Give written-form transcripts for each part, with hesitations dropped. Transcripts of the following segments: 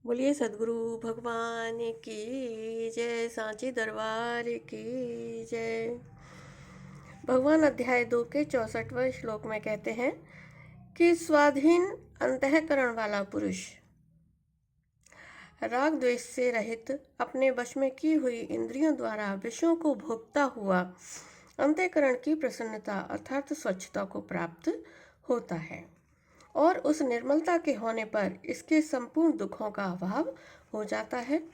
बोलिए सदगुरु भगवान की जय, सांची दरबार की जय। भगवान अध्याय 2 के 64वें श्लोक में कहते हैं कि स्वाधीन अंतःकरण वाला पुरुष राग द्वेष से रहित अपने वश में की हुई इंद्रियों द्वारा विषयों को भोगता हुआ अंतःकरण की प्रसन्नता अर्थात स्वच्छता को प्राप्त होता है और उस निर्मलता के होने पर इसके संपूर्ण दुखों का अभाव हो जाता है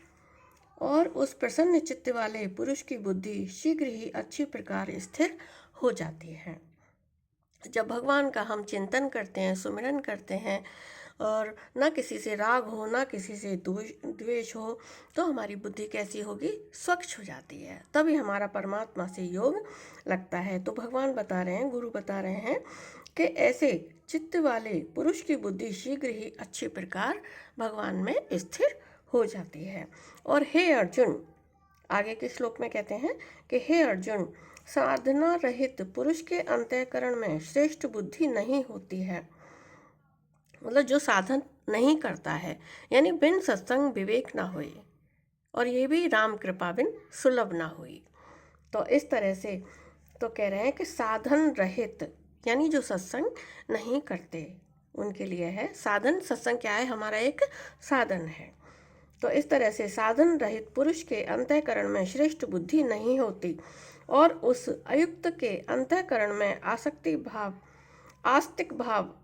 और उस प्रसन्न चित्त वाले पुरुष की बुद्धि शीघ्र ही अच्छी प्रकार स्थिर हो जाती है। जब भगवान का हम चिंतन करते हैं, सुमिरन करते हैं और ना किसी से राग हो ना किसी से द्वेष हो, तो हमारी बुद्धि कैसी होगी? स्वच्छ हो जाती है, तभी हमारा परमात्मा से योग लगता है। तो भगवान बता रहे हैं, गुरु बता रहे हैं कि ऐसे चित्त वाले पुरुष की बुद्धि शीघ्र ही अच्छी प्रकार भगवान में स्थिर हो जाती है। और हे अर्जुन, आगे के श्लोक में कहते हैं कि हे अर्जुन, साधना रहित पुरुष के अंतःकरण में श्रेष्ठ बुद्धि नहीं होती है। मतलब जो साधन नहीं करता है, यानी बिन सत्संग विवेक ना हुई, और ये भी राम कृपा बिन सुलभ ना हुई। तो इस तरह से तो कह रहे हैं कि साधन रहित यानी जो सत्संग नहीं करते उनके लिए है साधन। सत्संग क्या है? हमारा एक साधन है। तो इस तरह से साधन रहित पुरुष के अंतःकरण में श्रेष्ठ बुद्धि नहीं होती और उस अयुक्त के अंतःकरण में आस्तिक भाव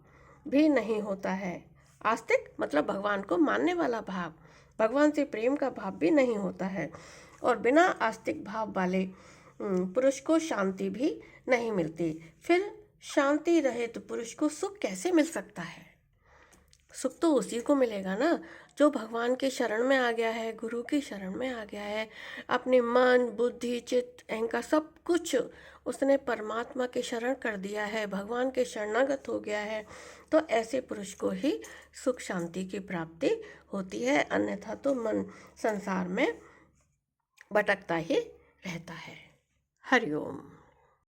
भी नहीं होता है। आस्तिक मतलब भगवान को मानने वाला भाव, भगवान से प्रेम का भाव भी नहीं होता है। और बिना आस्तिक भाव वाले पुरुष को शांति भी नहीं मिलती। फिर शांति रहित पुरुष को सुख कैसे मिल सकता है? सुख तो उसी को मिलेगा ना जो भगवान के शरण में आ गया है, गुरु की शरण में आ गया है। अपने मन, बुद्धि, चित्त, अहंकार सब कुछ उसने परमात्मा के शरण कर दिया है, भगवान के शरणागत हो गया है। तो ऐसे पुरुष को ही सुख शांति की प्राप्ति होती है, अन्यथा तो मन संसार में भटकता ही रहता है। हरिओम।